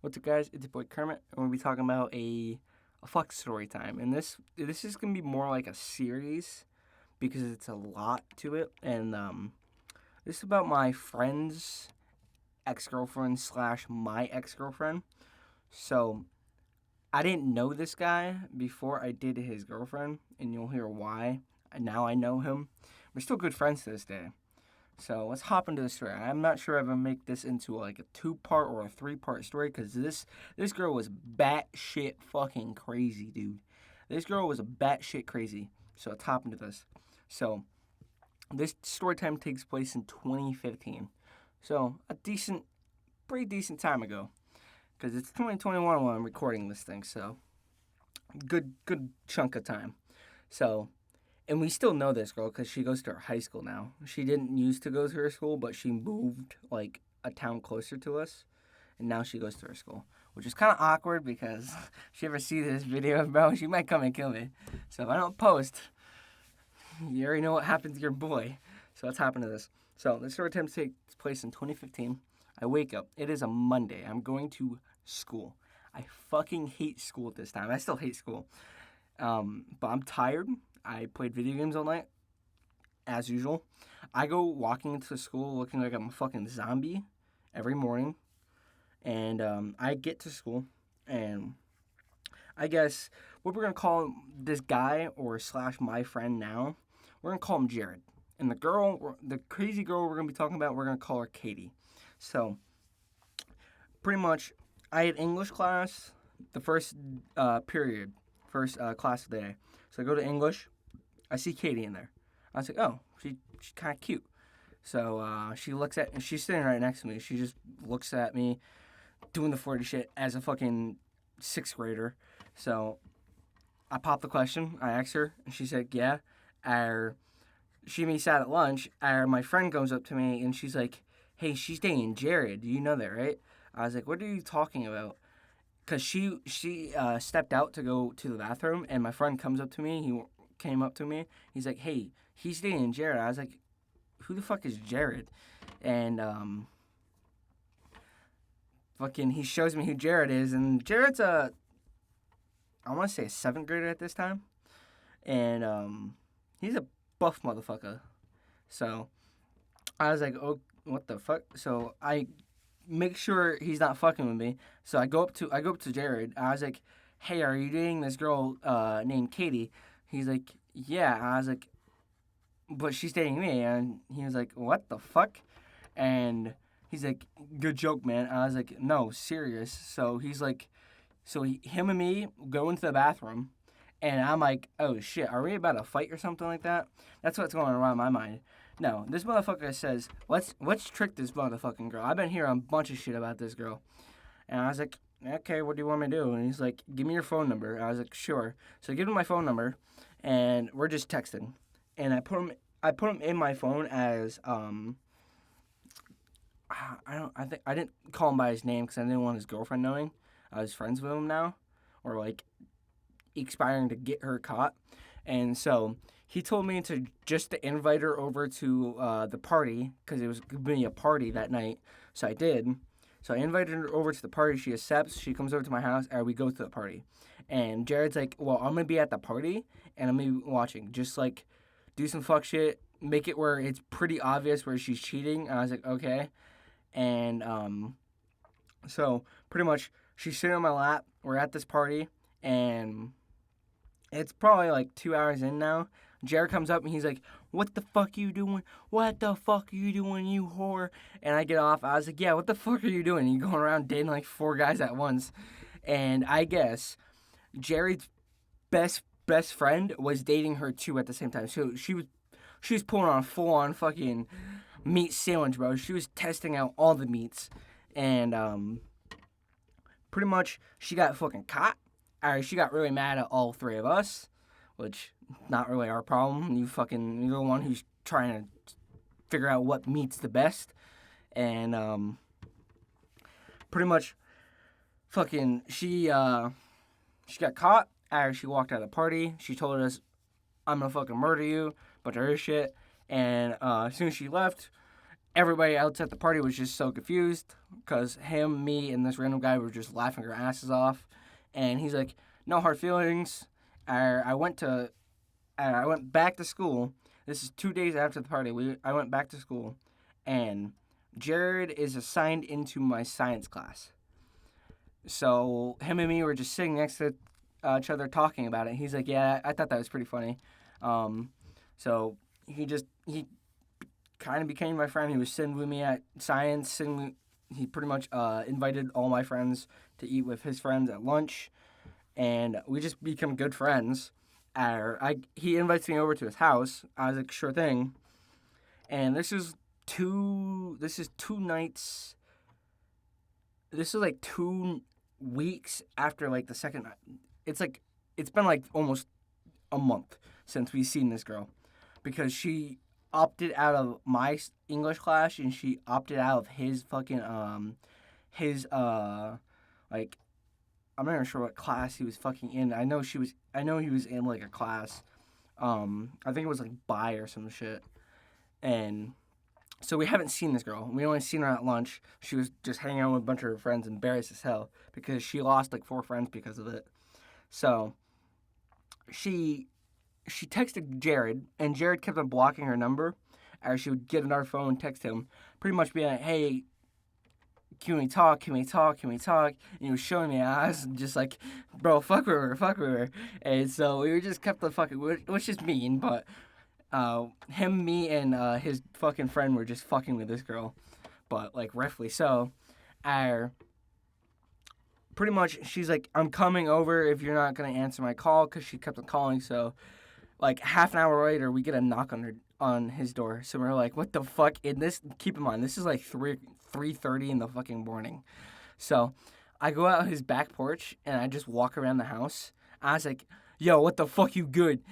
What's up, guys? It's your boy Kermit, and we'll be talking about a fuck story time. And this is gonna be more like a series because it's a lot to it. And this is about my friend's ex girlfriend slash my ex girlfriend. So I didn't know this guy before I did his girlfriend, and you'll hear why. And now I know him. We're still good friends to this day. So let's hop into the story. I'm not sure if I'm gonna make this into like a 2-part or a 3-part story because this girl was batshit fucking crazy, dude. This girl was a batshit crazy. So let's hop into this. So this story time takes place in 2015. So a pretty decent time ago because it's 2021 when I'm recording this thing. So good chunk of time. So and we still know this girl because she goes to our high school now. She didn't used to go to her school, but she moved like a town closer to us, and now she goes to her school, which is kind of awkward because if she ever see this video, bro, she might come and kill me. So if I don't post, you already know what happened to your boy. So let's hop into this. So the story time takes place in 2015. I wake up. It is a Monday. I'm going to school. I fucking hate school at this time. I still hate school. But I'm tired. I played video games all night, as usual. I go walking into school looking like I'm a fucking zombie every morning. And I get to school, and I guess what we're going to call this guy or slash my friend now, we're going to call him Jared. And the crazy girl we're going to be talking about, we're going to call her Katie. So, pretty much, I had English class the first period, first class of the day. So I go to English. I see Katie in there. I was like, oh, she's kind of cute. So she's sitting right next to me. She just looks at me doing the 40 shit as a fucking 6th grader. So I popped the question. I asked her, and she said, yeah. She and me sat at lunch. My friend goes up to me, and she's like, hey, she's dating Jared. You know that, right? I was like, what are you talking about? Because she stepped out to go to the bathroom, and my friend comes up to me. He came up to me. He's like, hey, he's dating Jared. I was like, who the fuck is Jared? And fucking he shows me who Jared is, and Jared's I want to say a 7th grader at this time, and he's a buff motherfucker. So I was like, oh, what the fuck? So I make sure he's not fucking with me. So I go up to Jared. I was like, hey, are you dating this girl named Katie? He's like, yeah. I was like, but she's dating me. And he was like, what the fuck? And he's like, good joke, man. I was like, no, serious. So he's like, him and me go into the bathroom, and I'm like, oh shit, are we about to fight or something like that? That's what's going around my mind. No, this motherfucker says, let's trick this motherfucking girl. I've been hearing a bunch of shit about this girl. And I was like, okay, what do you want me to do? And he's like, give me your phone number. I was like, sure. So I give him my phone number, and we're just texting. And I put him in my phone as I didn't call him by his name because I didn't want his girlfriend knowing I was friends with him now, or like expiring to get her caught. And so he told me to invite her over to the party because it was going to be a party that night. So I did. So I invited her over to the party. She accepts. She comes over to my house, and we go to the party. And Jared's like, well, I'm going to be at the party, and I'm going to be watching. Just, like, do some fuck shit. Make it where it's pretty obvious where she's cheating. And I was like, okay. And so pretty much she's sitting on my lap. We're at this party, and it's probably like 2 hours in now. Jared comes up and he's like, what the fuck are you doing? What the fuck are you doing, you whore? And I get off. I was like, yeah, what the fuck are you doing? You going around dating like 4 guys at once. And I guess Jared's best friend was dating her too at the same time. So she was pulling on a full on fucking meat sandwich, bro. She was testing out all the meats. And pretty much she got fucking caught. She got really mad at all 3 of us, which not really our problem. You're the one who's trying to figure out what meat's the best, and pretty much, fucking she got caught. She walked out of the party. She told us, "I'm gonna fucking murder you," but there is shit. And as soon as she left, everybody else at the party was just so confused because him, me, and this random guy were just laughing our asses off. And he's like, "No hard feelings." I went to, I went back to school. This is 2 days after the party. I went back to school, and Jared is assigned into my science class. So him and me were just sitting next to each other talking about it. He's like, "Yeah, I thought that was pretty funny." Um, so he kind of became my friend. He was sitting with me at science. He pretty much invited all my friends to eat with his friends at lunch, and we just become good friends. He invites me over to his house. I was like, "Sure thing." And this is 2 nights. This is like 2 weeks after like the second. It's like it's been like almost a month since we've seen this girl, because she opted out of my English class and she opted out of his fucking his like, I'm not even sure what class he was fucking in. I know he was in like a class. I think it was like bi or some shit. And so we haven't seen this girl. We only seen her at lunch. She was just hanging out with a bunch of her friends, embarrassed as hell because she lost like 4 friends because of it. So she she texted Jared, and Jared kept on blocking her number. Or she would get another phone, text him, pretty much being like, "Hey, can we talk? Can we talk? Can we talk?" And he was showing me eyes, and just like, "Bro, fuck with her, fuck with her." And so we were just kept on fucking, which is mean, but him, me, and his fucking friend were just fucking with this girl, but like rightfully so. Our Pretty much, she's like, "I'm coming over if you're not gonna answer my call," because she kept on calling. So like half an hour later, we get a knock on his door. So we're like, "What the fuck?" In this, keep in mind, this is like 3:30 in the fucking morning. So I go out his back porch and I just walk around the house. I was like, "Yo, what the fuck, you good?"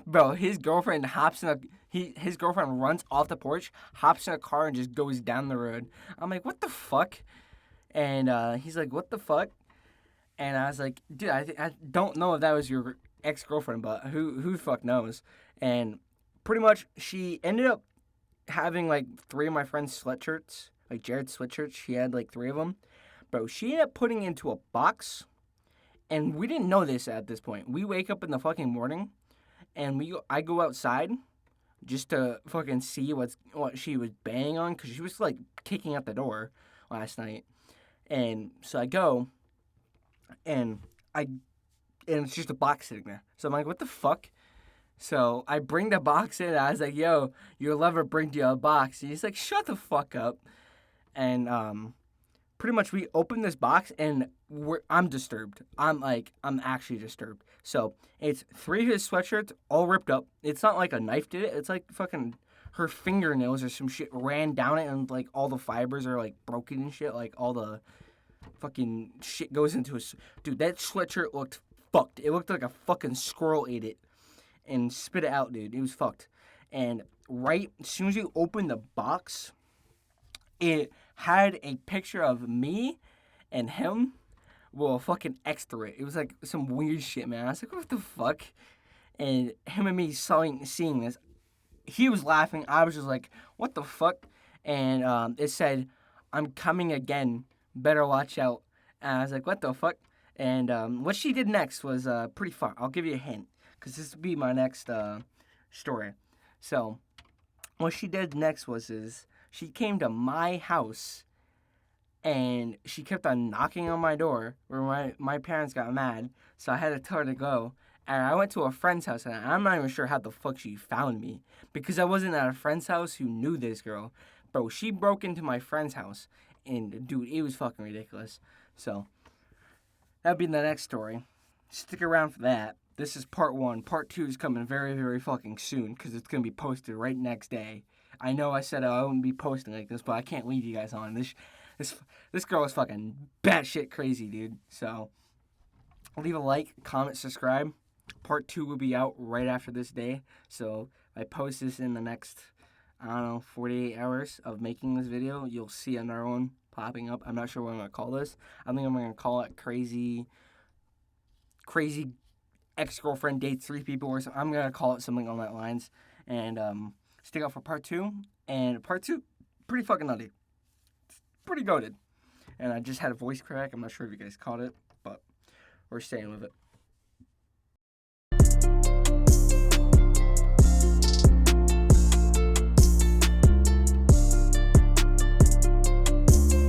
Bro, his girlfriend hops in a his girlfriend runs off the porch, hops in a car, and just goes down the road. I'm like, "What the fuck?" And he's like, "What the fuck?" And I was like, "Dude, I don't know if that was your ex girlfriend, but who the fuck knows?" And pretty much, she ended up having like 3 of my friends' sweatshirts, like Jared's sweatshirts. She had like 3 of them. Bro, she ended up putting it into a box, and we didn't know this at this point. We wake up in the fucking morning, and I go outside just to fucking see what she was banging on, because she was like kicking out the door last night. And so I go, and I and it's just a box sitting there. So I'm like, "What the fuck?" So I bring the box in. I was like, "Yo, your lover bring you a box." And he's like, "Shut the fuck up." And pretty much we open this box, and I'm disturbed. I'm actually disturbed. So it's 3 of his sweatshirts all ripped up. It's not like a knife did it. It's like fucking her fingernails or some shit ran down it, and like all the fibers are like broken and shit. Like all the fucking shit goes into his. Dude, that sweatshirt looked fucked. It looked like a fucking squirrel ate it and spit it out, dude. It was fucked. And right as soon as you open the box, it had a picture of me and him with a fucking X through it. It was like some weird shit, man. I was like, "What the fuck?" And him and me seeing this, he was laughing. I was just like, "What the fuck?" And it said, "I'm coming again. Better watch out." And I was like, "What the fuck?" And what she did next was pretty fun. I'll give you a hint, because this will be my next story. So what she did next was she came to my house, and she kept on knocking on my door, where my parents got mad, so I had to tell her to go. And I went to a friend's house, and I'm not even sure how the fuck she found me, because I wasn't at a friend's house who knew this girl. Bro, she broke into my friend's house, and dude, it was fucking ridiculous. So that'll be the next story. Stick around for that. This is part 1. Part 2 is coming very, very fucking soon, because it's going to be posted right next day. I know I said I wouldn't be posting like this, but I can't leave you guys on. This, this girl is fucking batshit crazy, dude. So leave a like, comment, subscribe. Part 2 will be out right after this day. So I post this in the next, I don't know, 48 hours of making this video. You'll see another one popping up. I'm not sure what I'm going to call this. I think I'm going to call it Crazy Ex-Girlfriend Dates 3 People, or something. I'm going to call it something on that lines. And stick out for part 2. And part two, pretty fucking nutty. Pretty goated. And I just had a voice crack. I'm not sure if you guys caught it, but we're staying with it.